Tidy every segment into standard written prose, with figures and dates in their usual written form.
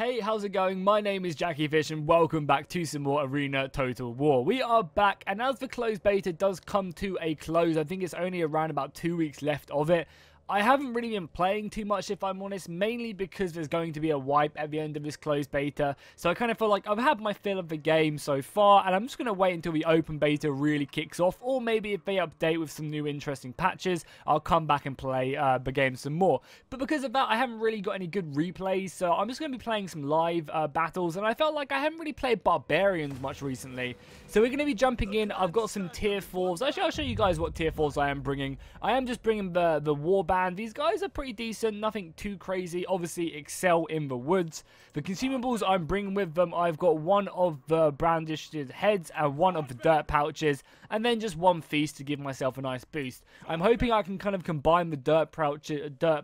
Hey, how's it going? My name is jackiefishhh and welcome back to some more Arena Total War. We are back, and as the closed beta does come to a close, I think it's only around about 2 weeks left of it. I haven't really been playing too much, if I'm honest, mainly because there's going to be a wipe at the end of this closed beta. So I kind of feel like I've had my fill of the game so far, and I'm just going to wait until the open beta really kicks off. Or maybe if they update with some new interesting patches, I'll come back and play the game some more. But because of that, I haven't really got any good replays, so I'm just going to be playing some live battles. And I felt like I haven't really played Barbarians much recently. So we're going to be jumping in. I've got some tier 4s. Actually, I'll show you guys what tier 4s I am bringing. I am just bringing the Warband. These guys are pretty decent, nothing too crazy. Obviously, excel in the woods. The consumables I'm bringing with them, I've got one of the brandished heads and one of the dirt pouches, and then just one feast to give myself a nice boost. I'm hoping I can kind of combine the dirt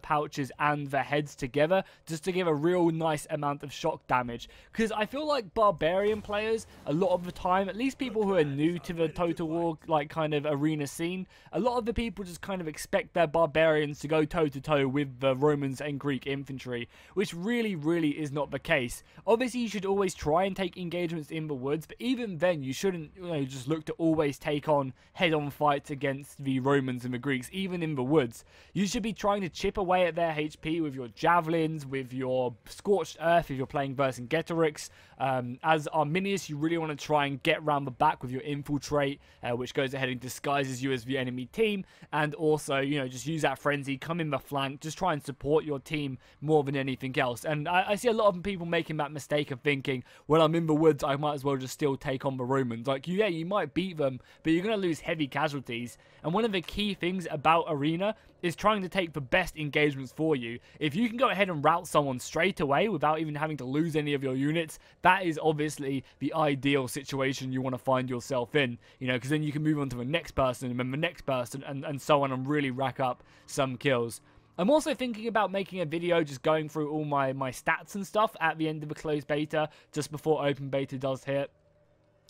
pouches and the heads together just to give a real nice amount of shock damage. Because I feel like Barbarian players, a lot of the time, at least people who are new to the Total War, like kind of arena scene, a lot of the people just kind of expect their Barbarians to go toe-to-toe with the Romans and Greek infantry, which really is not the case. Obviously, you should always try and take engagements in the woods, but even then, you shouldn't, just look to always take on head-on fights against the Romans and the Greeks, even in the woods. You should be trying to chip away at their HP with your javelins, with your scorched earth if you're playing Vercingetorix. As Arminius, you really want to try and get round the back with your infiltrate, which goes ahead and disguises you as the enemy team, and also, just use that frenzy, come in the flank, just try and support your team more than anything else. And I see a lot of people making that mistake of thinking, well, I'm in the woods, I might as well just still take on the Romans. Like, yeah, you might beat them, but you're going to lose heavy casualties. And one of the key things about Arena is trying to take the best engagements for you. If you can go ahead and rout someone straight away without even having to lose any of your units, that is obviously the ideal situation you want to find yourself in, because then you can move on to the next person and then the next person and so on, and really rack up some kills. I'm also thinking about making a video just going through all my stats and stuff at the end of the closed beta, just before open beta does hit.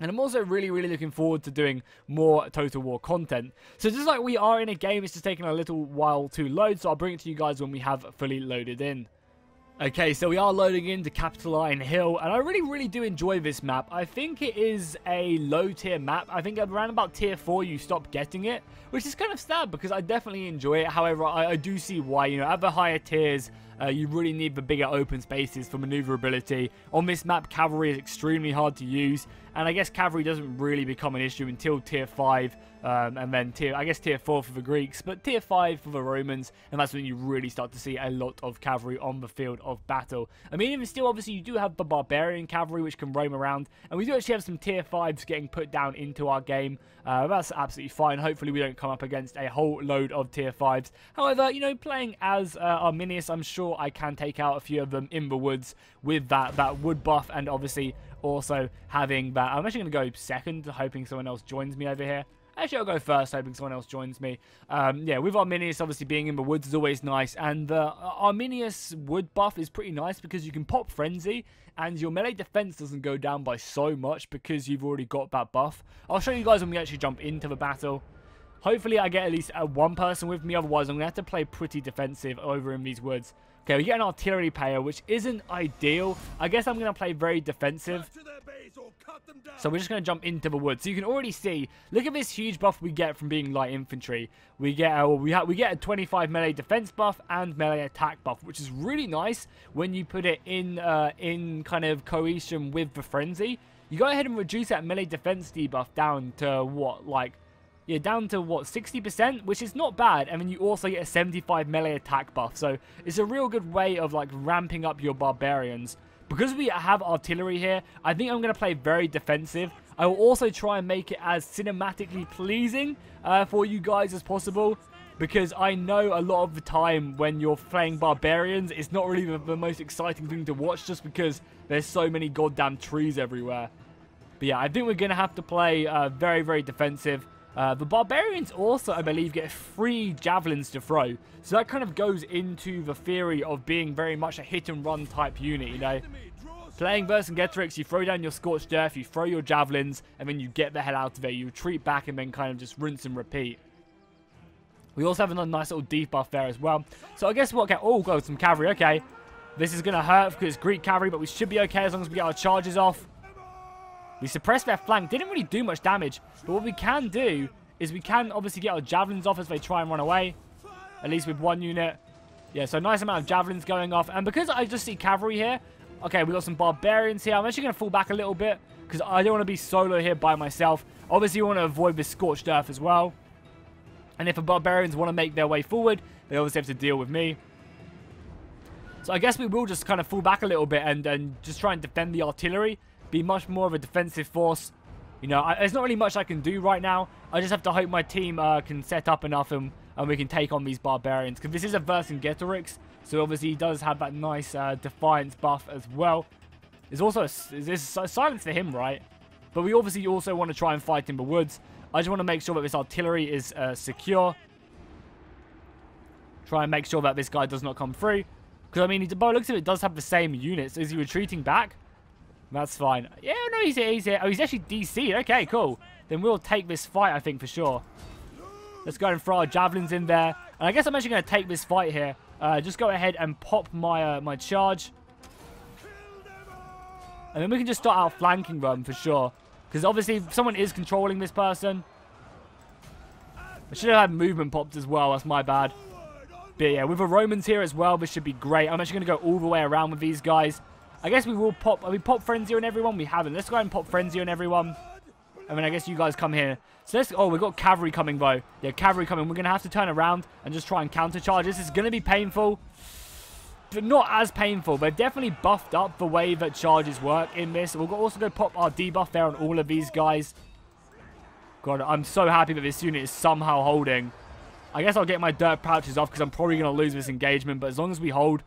And I'm also really looking forward to doing more Total War content. So just like we are in a game, it's just taking a little while to load, so I'll bring it to you guys when we have fully loaded in. Okay, so we are loading into Capitoline Hill, and I really do enjoy this map. I think it is a low tier map. I think around about tier 4 you stop getting it, which is kind of sad because I definitely enjoy it. However, I do see why, at the higher tiers, you really need the bigger open spaces for maneuverability. On this map, cavalry is extremely hard to use, and I guess cavalry doesn't really become an issue until tier 5, and then tier 4 for the Greeks, but tier 5 for the Romans, and that's when you really start to see a lot of cavalry on the field of battle. I mean, even still, obviously, you do have the Barbarian cavalry, which can roam around, and we do actually have some tier 5s getting put down into our game. That's absolutely fine. Hopefully, we don't come up against a whole load of tier 5s. However, playing as Arminius, I'm sure I can take out a few of them in the woods with that wood buff, and obviously also having that. I'm actually going to go second, hoping someone else joins me over here. Actually, I'll go first, hoping someone else joins me. Yeah, with Arminius, obviously, being in the woods is always nice. And the Arminius wood buff is pretty nice because you can pop Frenzy, and your melee defense doesn't go down by so much because you've already got that buff. I'll show you guys when we actually jump into the battle. Hopefully, I get at least one person with me. Otherwise, I'm going to have to play pretty defensive over in these woods. Okay, we get an artillery player, which isn't ideal. I guess I'm going to play very defensive. So we're just going to jump into the woods. So you can already see, look at this huge buff we get from being light infantry. We get a 25 melee defense buff and melee attack buff, which is really nice when you put it in kind of cohesion with the frenzy. You go ahead and reduce that melee defense debuff down to what, down to what, 60%, which is not bad. And then you also get a 75 melee attack buff. So it's a real good way of ramping up your Barbarians. Because we have artillery here, I think I'm going to play very defensive. I will also try and make it as cinematically pleasing for you guys as possible. Because I know a lot of the time when you're playing Barbarians, it's not really the most exciting thing to watch just because there's so many goddamn trees everywhere. But yeah, I think we're going to have to play very defensive. The Barbarians also, I believe, get free javelins to throw. So that kind of goes into the theory of being very much a hit-and-run type unit, Playing Vercingetorix, you throw down your scorched earth, you throw your javelins, and then you get the hell out of it. You retreat back and then kind of just rinse and repeat. We also have a nice little debuff there as well. So I guess what... Oh, got some cavalry, okay. This is going to hurt because it's Greek cavalry, but we should be okay as long as we get our charges off. We suppressed their flank. Didn't really do much damage. But what we can do is we can obviously get our javelins off as they try and run away. At least with one unit. Yeah, so nice amount of javelins going off. And because I just see cavalry here. Okay, we got some barbarians here. I'm actually going to fall back a little bit because I don't want to be solo here by myself. Obviously, you want to avoid this scorched earth as well. And if the barbarians want to make their way forward, they obviously have to deal with me. So I guess we will just kind of fall back a little bit and just try and defend the artillery. Be much more of a defensive force. You know, there's not really much I can do right now. I just have to hope my team can set up enough and we can take on these barbarians. Because this is a Vercingetorix, so obviously he does have that nice defiance buff as well. There's also there's silence to him, right? But we obviously also want to try and fight in the woods. I just want to make sure that this artillery is secure. Try and make sure that this guy does not come through. Because, I mean, by the looks of it, does have the same units. Is he retreating back? That's fine. Yeah, no, he's here. He's here. Oh, he's actually DC'd. Okay, cool. Then we'll take this fight, I think, for sure. Let's go and throw our javelins in there. And I guess I'm actually going to take this fight here. Just go ahead and pop my my charge. And then we can just start our flanking run for sure. Because obviously, if someone is controlling this person. I should have had movement popped as well. That's my bad. But yeah, with the Romans here as well, this should be great. I'm actually going to go all the way around with these guys. I guess we will pop... we pop Frenzy on everyone? We haven't. Let's go ahead and pop Frenzy on everyone. And then I guess you guys come here. So let's... oh, we've got cavalry coming, though. Yeah, cavalry coming. We're going to have to turn around and just try and countercharge. This is going to be painful. But not as painful. They've definitely buffed up the way that charges work in this. We'll also go pop our debuff there on all of these guys. God, I'm so happy that this unit is somehow holding. I guess I'll get my dirt pouches off because I'm probably going to lose this engagement. But as long as we hold...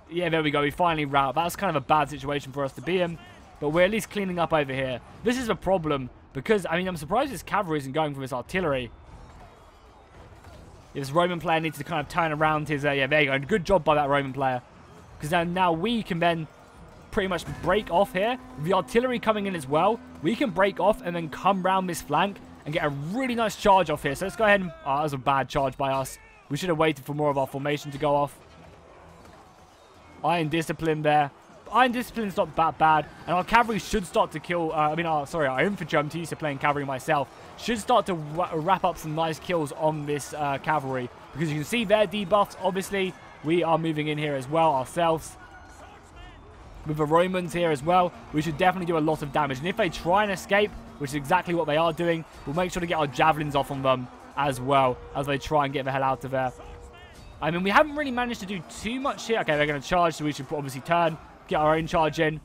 yeah, there we go. We finally rout. That's kind of a bad situation for us to be in. But we're at least cleaning up over here. This is a problem because, I mean, I'm surprised this cavalry isn't going for this artillery. This Roman player needs to kind of turn around his... yeah, there you go. Good job by that Roman player. Because now we can then pretty much break off here. The artillery coming in as well. We can break off and then come round this flank and get a really nice charge off here. So let's go ahead and... oh, that was a bad charge by us. We should have waited for more of our formation to go off. Iron Discipline there. Iron Discipline's not that bad. And our cavalry should start to kill... sorry, our infantry. I'm too used to playing cavalry myself. Should start to wrap up some nice kills on this cavalry. Because you can see their debuffs. Obviously, we are moving in here as well ourselves. With the Romans here as well, we should definitely do a lot of damage. And if they try and escape, which is exactly what they are doing, we'll make sure to get our javelins off on them as well as they try and get the hell out of there. I mean, we haven't really managed to do too much here. Okay, they're going to charge, so we should obviously turn, get our own charge in.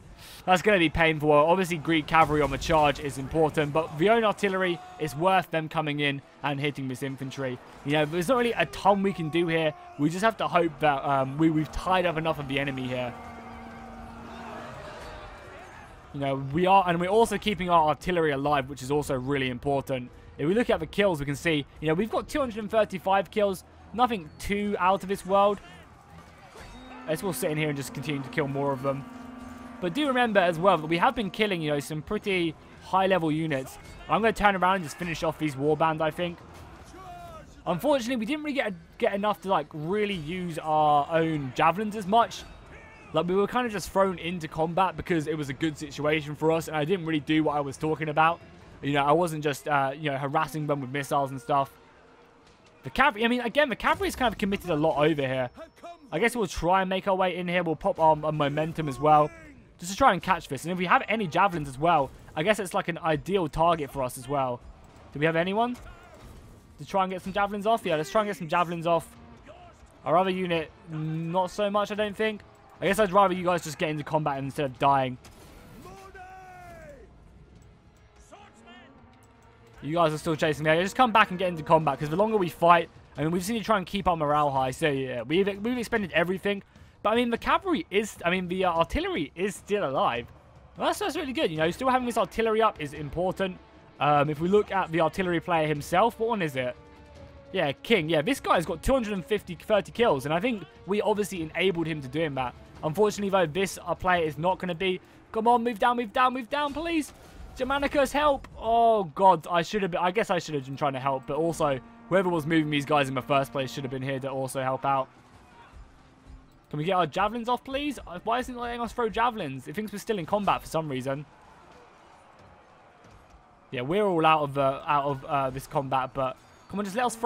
That's going to be painful. Obviously, Greek cavalry on the charge is important, but the own artillery, it's worth them coming in and hitting this infantry. You know, there's not really a ton we can do here. We just have to hope that we've tied up enough of the enemy here. You know, we are, and we're also keeping our artillery alive, which is also really important. If we look at the kills, we can see, you know, we've got 235 kills. Nothing too out of this world. Let's all sit in here and just continue to kill more of them. But do remember as well that we have been killing, you know, some pretty high-level units. I'm going to turn around and just finish off these warband, I think. Unfortunately, we didn't really get enough to, like, really use our own javelins as much. Like, we were kind of just thrown into combat because it was a good situation for us, and I didn't really do what I was talking about. You know, I wasn't just, you know, harassing them with missiles and stuff. The cavalry, I mean, again, the cavalry's kind of committed a lot over here. I guess we'll try and make our way in here. We'll pop our momentum as well, just to try and catch this. And if we have any javelins as well, I guess it's like an ideal target for us as well. Do we have anyone to try and get some javelins off? Yeah, let's try and get some javelins off. Our other unit, not so much, I don't think. I guess I'd rather you guys just get into combat instead of dying. You guys are still chasing me. Just come back and get into combat, because the longer we fight, I mean, we just need to try and keep our morale high. So, yeah, we've expended everything. But, I mean, the cavalry is... I mean, the artillery is still alive. Well, that's really good. You know, still having this artillery up is important. If we look at the artillery player himself, what one is it? Yeah, King. Yeah, this guy's got 30 kills. And I think we obviously enabled him to doing that. Unfortunately, though, this player is not going to be... Come on, move down, move down, move down, please. Germanicus, help! Oh, God, I guess I should have been trying to help, but also, whoever was moving these guys in the first place should have been here to also help out. Can we get our javelins off, please? Why isn't it letting us throw javelins? It thinks we're still in combat for some reason. Yeah, we're all out of this combat, but come on, just let us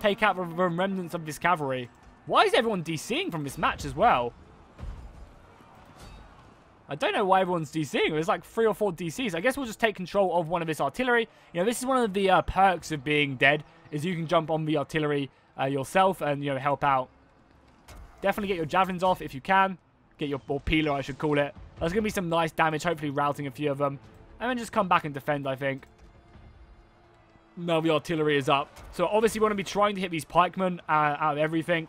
take out the remnants of this cavalry. Why is everyone DCing from this match as well? I don't know why everyone's DCing. There's like 3 or 4 DCs. I guess we'll just take control of one of this artillery. You know, this is one of the perks of being dead, is you can jump on the artillery yourself and, you know, help out. Definitely get your javelins off if you can. Get your, or peeler, I should call it. There's going to be some nice damage, hopefully routing a few of them. And then just come back and defend, I think. Now the artillery is up. So obviously we want to be trying to hit these pikemen out of everything.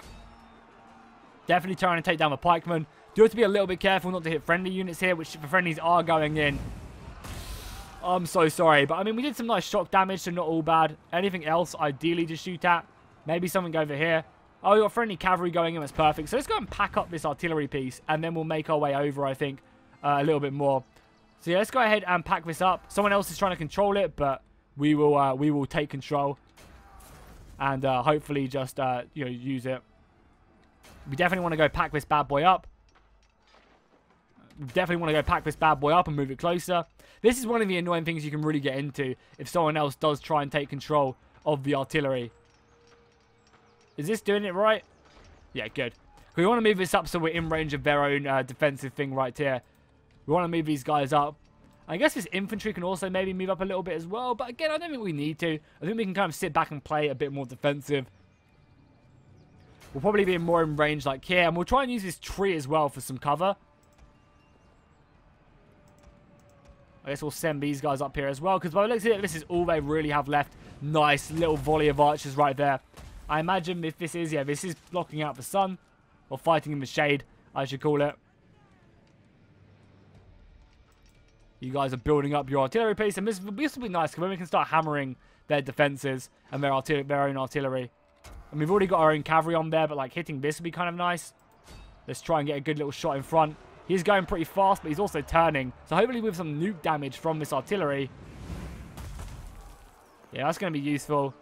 Definitely trying to take down the pikemen. Do have to be a little bit careful not to hit friendly units here, which the friendlies are going in. I'm so sorry. But I mean, we did some nice shock damage, so not all bad. Anything else, ideally to shoot at. Maybe something over here. Oh, we got friendly cavalry going in. That's perfect. So let's go and pack up this artillery piece. And then we'll make our way over, I think, a little bit more. So yeah, let's go ahead and pack this up. Someone else is trying to control it, but we will take control. And hopefully just, you know, use it. We definitely want to go pack this bad boy up. We definitely want to go pack this bad boy up and move it closer. This is one of the annoying things you can really get into if someone else does try and take control of the artillery. Is this doing it right? Yeah, good. We want to move this up so we're in range of their own defensive thing right here. We want to move these guys up. I guess this infantry can also maybe move up a little bit as well. But again, I don't think we need to. I think we can kind of sit back and play a bit more defensive. We'll probably be more in range like here. And we'll try and use this tree as well for some cover. I guess we'll send these guys up here as well. Because by the looks of it, this is all they really have left. Nice little volley of archers right there. I imagine if this is, yeah, this is blocking out the sun. Or fighting in the shade, I should call it. You guys are building up your artillery piece. And this will be nice because then we can start hammering their defenses and their own artillery. And we've already got our own cavalry on there, but like hitting this would be kind of nice. Let's try and get a good little shot in front. He's going pretty fast, but he's also turning. So hopefully with some nuke damage from this artillery. Yeah, that's going to be useful.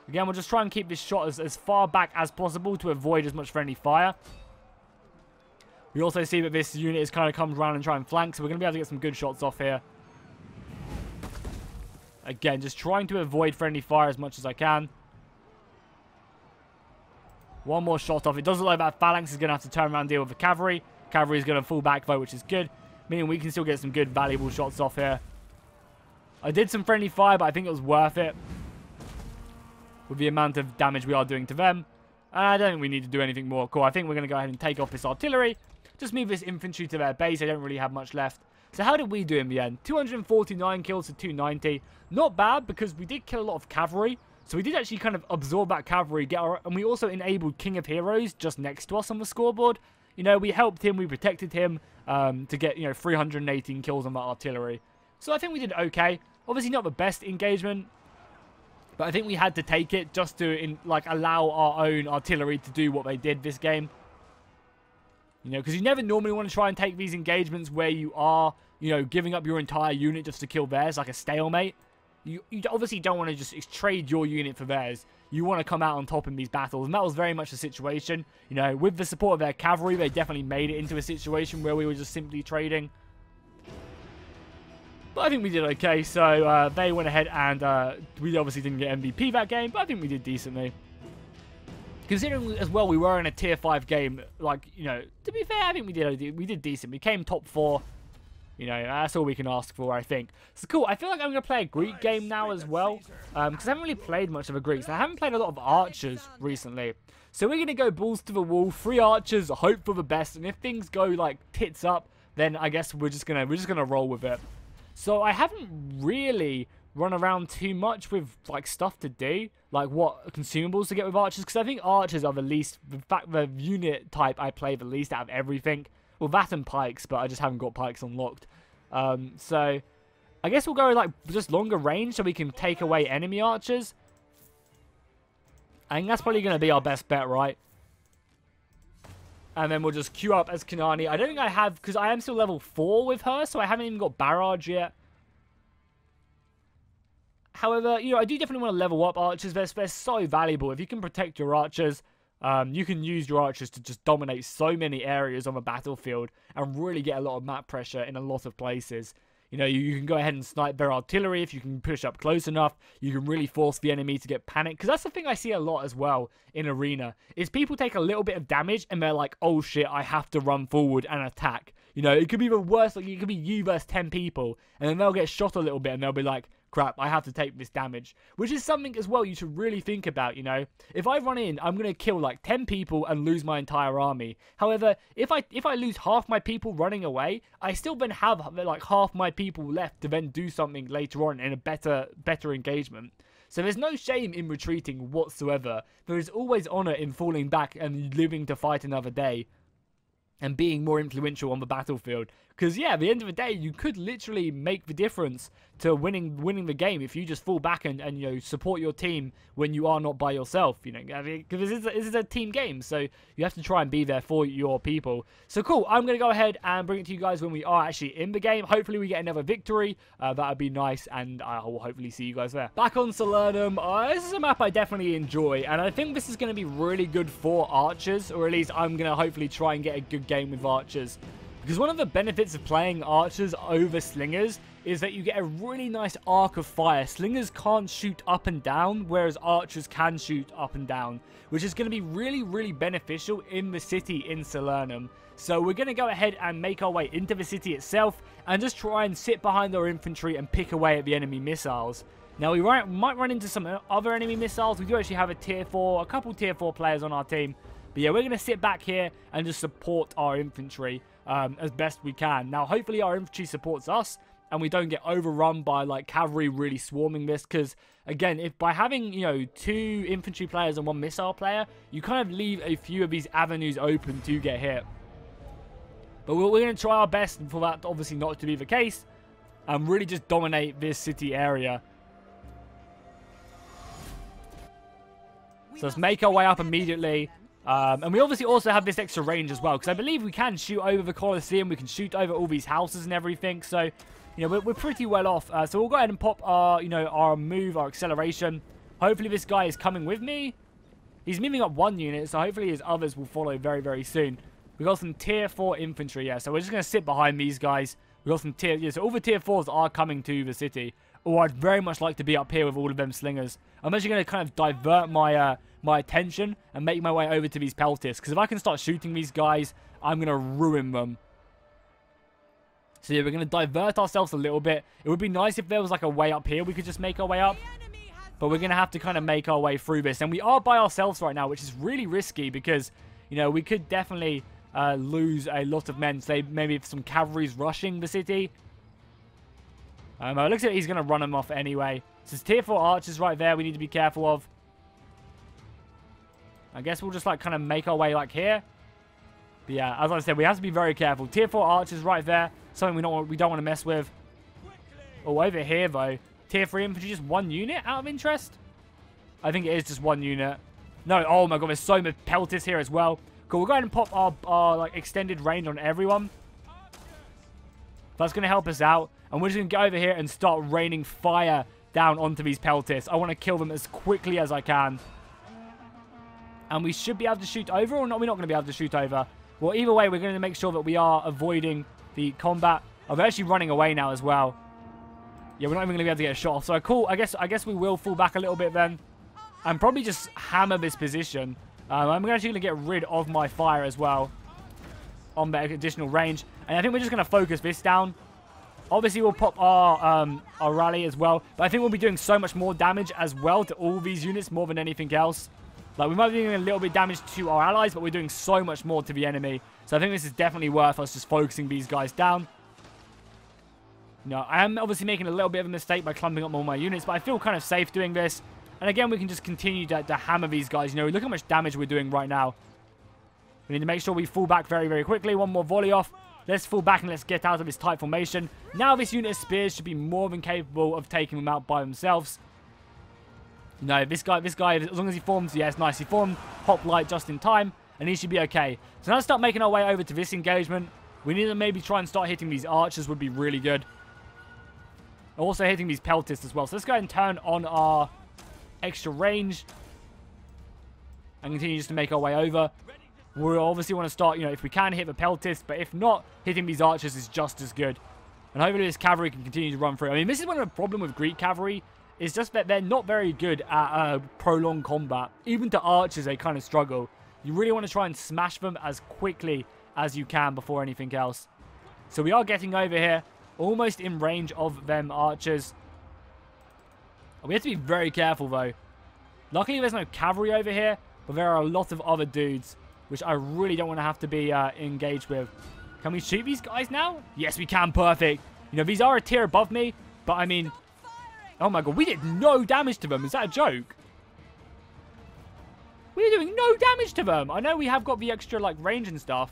Again, we'll just try and keep this shot as far back as possible to avoid as much friendly fire. We also see that this unit is kind of comes around and try and flank, so we're going to be able to get some good shots off here. Again, just trying to avoid friendly fire as much as I can. One more shot off. It does look like that phalanx is going to have to turn around and deal with the cavalry. Cavalry is going to fall back though, which is good. Meaning we can still get some good, valuable shots off here. I did some friendly fire, but I think it was worth it. With the amount of damage we are doing to them. And I don't think we need to do anything more. Cool, I think we're going to go ahead and take off this artillery. Just move this infantry to their base. They don't really have much left. So how did we do in the end? 249 kills to 290. Not bad because we did kill a lot of cavalry. So we did actually kind of absorb that cavalry. And we also enabled King of Heroes just next to us on the scoreboard. You know, we helped him. We protected him to get, you know, 318 kills on that artillery. So I think we did okay. Obviously not the best engagement. But I think we had to take it just to allow our own artillery to do what they did this game. You know, because you never normally want to try and take these engagements where you are, you know, giving up your entire unit just to kill theirs, like a stalemate. You obviously don't want to just trade your unit for theirs. You want to come out on top in these battles. And that was very much the situation. You know, with the support of their cavalry, they definitely made it into a situation where we were just simply trading. But I think we did okay. So they went ahead and we obviously didn't get MVP that game. But I think we did decently. Considering as well we were in a tier 5 game, like, you know, to be fair, I think we did decent. We came top 4. You know, that's all we can ask for, I think. So cool, I feel like I'm going to play a Greek game now as well. Because I haven't really played much of a Greek. So I haven't played a lot of archers recently. So we're going to go balls to the wall, 3 archers, hope for the best. And if things go like tits up, then I guess we're just gonna roll with it. So I haven't really run around too much with like stuff to do, like what consumables to get with archers, because I think archers are the least, in fact the unit type I play the least out of everything. Well, that and pikes, but I just haven't got pikes unlocked. So I guess we'll go with like just longer range so we can take away enemy archers. I think that's probably going to be our best bet, right? And then we'll just queue up as Kanani. I don't think I have, because I am still level 4 with her, so I haven't even got barrage yet. However, you know, I do definitely want to level up archers. They're so valuable. If you can protect your archers, You can use your archers to just dominate so many areas on the battlefield and really get a lot of map pressure in a lot of places. You know, you can go ahead and snipe their artillery if you can push up close enough. You can really force the enemy to get panicked. Because that's the thing I see a lot as well in Arena. Is people take a little bit of damage and they're like, oh shit, I have to run forward and attack. You know, it could be even worse. Like, it could be you versus 10 people. And then they'll get shot a little bit and they'll be like, crap, I have to take this damage. Which is something as well you should really think about, you know. If I run in, I'm going to kill like 10 people and lose my entire army. However, if I lose half my people running away, I still then have like half my people left to then do something later on in a better engagement. So there's no shame in retreating whatsoever. There is always honor in falling back and living to fight another day and being more influential on the battlefield. Because, yeah, at the end of the day, you could literally make the difference to winning the game if you just fall back and you know, support your team when you are not by yourself, you know, because this is a team game, so you have to try and be there for your people. So, cool, I'm going to go ahead and bring it to you guys when we are actually in the game. Hopefully, we get another victory. That would be nice, and I will hopefully see you guys there. Back on Salernum, this is a map I definitely enjoy, and I think this is going to be really good for archers, or at least I'm going to hopefully try and get a good game with archers. Because one of the benefits of playing archers over slingers is that you get a really nice arc of fire. Slingers can't shoot up and down, whereas archers can shoot up and down, which is going to be really, really beneficial in the city in Salernum. So we're going to go ahead and make our way into the city itself and just try and sit behind our infantry and pick away at the enemy missiles. Now, we might run into some other enemy missiles. We do actually have a couple tier 4 players on our team. But yeah, we're going to sit back here and just support our infantry as best we can. Now, hopefully our infantry supports us and we don't get overrun by like cavalry really swarming this. Because, again, if by having, you know, 2 infantry players and 1 missile player, you kind of leave a few of these avenues open to get hit. But we're going to try our best for that obviously not to be the case and really just dominate this city area. So let's make our way up immediately. And we obviously also have this extra range as well, because I believe we can shoot over the Colosseum, we can shoot over all these houses and everything, so, you know, we're pretty well off. So we'll go ahead and pop our, you know, our move, our acceleration. Hopefully this guy is coming with me. He's moving up 1 unit, so hopefully his others will follow very, very soon. We've got some tier 4 infantry, yeah, so we're just going to sit behind these guys. We've got some so all the tier 4s are coming to the city. Oh, I'd very much like to be up here with all of them slingers. I'm actually going to kind of divert my my attention and make my way over to these peltists, because if I can start shooting these guys, I'm going to ruin them. So yeah, we're going to divert ourselves a little bit. It would be nice if there was like a way up here we could just make our way up, but we're going to have to kind of make our way through this, and we are by ourselves right now, which is really risky because, you know, we could definitely lose a lot of men. Say maybe if some cavalry's rushing the city. It looks like he's going to run them off anyway. So there's tier 4 archers right there we need to be careful of. I guess we'll just like kind of make our way like here. But yeah, as I said, we have to be very careful. Tier 4 archers right there. Something we don't want to mess with. Oh, over here though. Tier 3 infantry, just 1 unit out of interest? I think it is just 1 unit. No, oh my god, there's so many peltists here as well. Cool, we'll go ahead and pop our like extended range on everyone. That's going to help us out. And we're just going to go over here and start raining fire down onto these peltists. I want to kill them as quickly as I can. And we should be able to shoot over, or not? We're not going to be able to shoot over. Well, either way, we're going to make sure that we are avoiding the combat. Oh, they're actually running away now as well. Yeah, we're not even going to be able to get a shot off. So cool. I guess we will fall back a little bit then, and probably just hammer this position. I'm actually going to get rid of my fire as well on that additional range, and I think we're just going to focus this down. Obviously, we'll pop our rally as well, but I think we'll be doing so much more damage as well to all these units more than anything else. Like, we might be doing a little bit of damage to our allies, but we're doing so much more to the enemy. So I think this is definitely worth us just focusing these guys down. No, I am obviously making a little bit of a mistake by clumping up all my units, but I feel kind of safe doing this. And again, we can just continue to hammer these guys. You know, look how much damage we're doing right now. We need to make sure we fall back very, very quickly. 1 more volley off. Let's fall back and let's get out of this tight formation. Now this unit of spears should be more than capable of taking them out by themselves. No, this guy, as long as he forms, yes, nice. He formed hoplite just in time, and he should be okay. So now let's start making our way over to this engagement. We need to maybe try and start hitting these archers would be really good. Also hitting these peltists as well. So let's go ahead and turn on our extra range. and continue just to make our way over. We obviously want to start, you know, if we can hit the peltists, but if not, hitting these archers is just as good. And hopefully this cavalry can continue to run through. I mean, this is one of the problem with Greek cavalry, is just that they're not very good at prolonged combat. Even to archers, they kind of struggle. You really want to try and smash them as quickly as you can before anything else. So we are getting over here, almost in range of them archers. We have to be very careful, though. Luckily, there's no cavalry over here, but there are a lot of other dudes, which I really don't want to have to be engaged with. Can we shoot these guys now? Yes, we can. Perfect. You know, these are a tier above me, but I mean... Oh my god, we did no damage to them. Is that a joke? We're doing no damage to them. I know we have got the extra, like, range and stuff.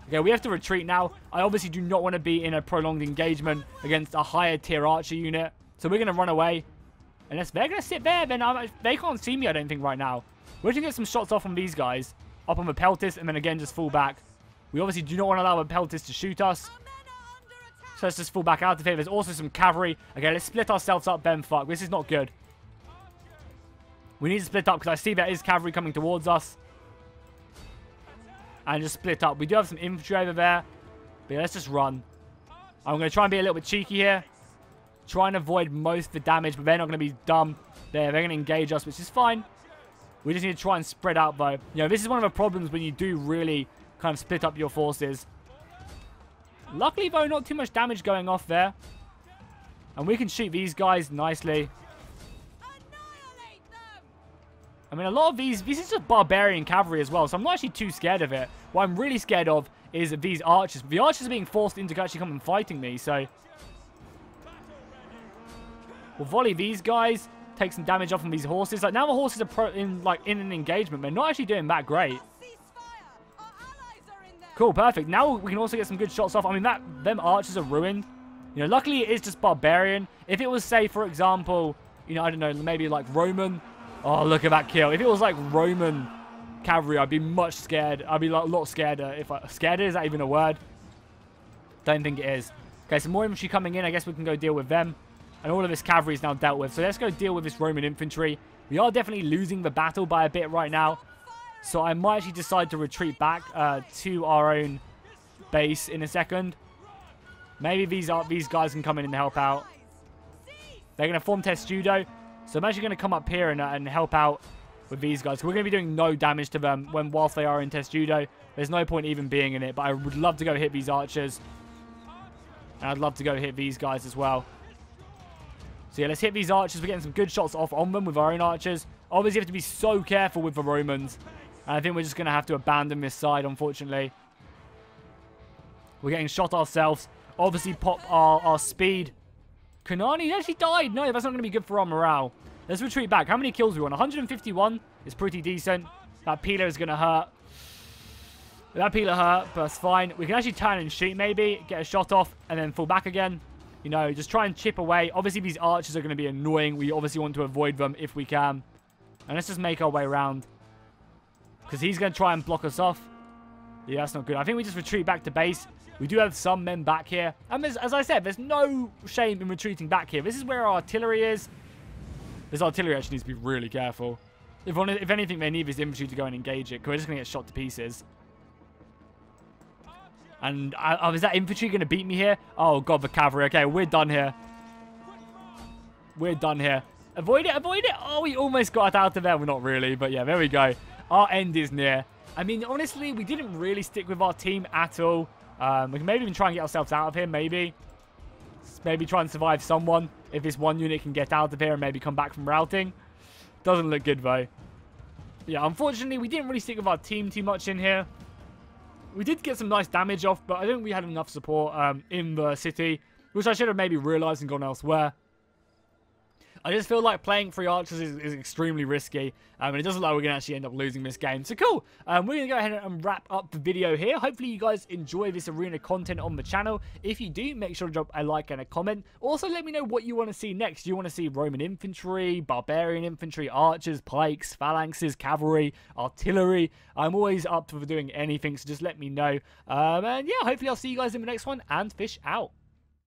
Okay, we have to retreat now. I obviously do not want to be in a prolonged engagement against a higher tier archer unit. So we're going to run away. Unless they're going to sit there, then they can't see me, I don't think, right now. We're going to get some shots off on these guys. Up on the peltist, and then again just fall back. We obviously do not want to allow the peltist to shoot us. So let's just fall back out of here. There's also some cavalry. Okay, let's split ourselves up, then. Fuck, this is not good. We need to split up because I see there is cavalry coming towards us. And just split up. We do have some infantry over there. But yeah, let's just run. I'm going to try and be a little bit cheeky here. Try and avoid most of the damage, but they're not going to be dumb. They're going to engage us, which is fine. We just need to try and spread out, though. You know, this is one of the problems when you do really kind of split up your forces. Luckily, though, not too much damage going off there. And we can shoot these guys nicely. I mean, a lot of these... This is just barbarian cavalry as well, so I'm not actually too scared of it. What I'm really scared of is these archers. The archers are being forced into actually come and fighting me, so... We'll volley these guys. Take some damage off from these horses. Like, now the horses are in an engagement. They're not actually doing that great. Cool, perfect. Now we can also get some good shots off. I mean, them archers are ruined. You know, luckily it is just barbarian. If it was, say, for example, you know, I don't know, maybe like Roman. Oh, look at that kill. If it was like Roman cavalry, I'd be much scared. I'd be like, a lot scared. Scared, is that even a word? Don't think it is. Okay, some more infantry coming in. I guess we can go deal with them. And all of this cavalry is now dealt with. So let's go deal with this Roman infantry. We are definitely losing the battle by a bit right now. So I might actually decide to retreat back to our own base in a second. Maybe these guys can come in and help out. They're going to form test judo. So I'm actually going to come up here and help out with these guys. We're going to be doing no damage to them whilst they are in test judo. There's no point even being in it. But I would love to go hit these archers. And I'd love to go hit these guys as well. So yeah, let's hit these archers. We're getting some good shots off on them with our own archers. Obviously, you have to be so careful with the Romans. And I think we're just going to have to abandon this side, unfortunately. We're getting shot ourselves. Obviously, pop our speed. Kanani actually died. No, that's not going to be good for our morale. Let's retreat back. How many kills we want? 151 is pretty decent. That peeler is going to hurt. That peeler hurt, but that's fine. We can actually turn and shoot, maybe. Get a shot off, and then fall back again. You know, just try and chip away. Obviously, these archers are going to be annoying. We obviously want to avoid them if we can. And let's just make our way around. Because he's going to try and block us off. Yeah, that's not good. I think we just retreat back to base. We do have some men back here. And as I said, there's no shame in retreating back here. This is where our artillery is. This artillery actually needs to be really careful. If anything, they need this infantry to go and engage it. Because we're just going to get shot to pieces. And is that infantry going to beat me here? Oh, God, the cavalry. Okay, we're done here. We're done here. Avoid it, avoid it. Oh, we almost got it out of there. Well, not really, but yeah, there we go. Our end is near. I mean, honestly, we didn't really stick with our team at all. We can maybe even try and get ourselves out of here, maybe. Maybe try and survive someone. If this one unit can get out of here and maybe come back from routing. Doesn't look good, though. Yeah, unfortunately, we didn't really stick with our team too much in here. We did get some nice damage off, but I don't think we had enough support in the city, which I should have maybe realized and gone elsewhere. I just feel like playing 3 archers is extremely risky, and it doesn't look like we're going to actually end up losing this game. So cool, we're going to go ahead and wrap up the video here. Hopefully you guys enjoy this arena content on the channel. If you do, make sure to drop a like and a comment. Also, let me know what you want to see next. Do you want to see Roman infantry, barbarian infantry, archers, pikes, phalanxes, cavalry, artillery? I'm always up for doing anything, so just let me know. And yeah, hopefully I'll see you guys in the next one, and fish out.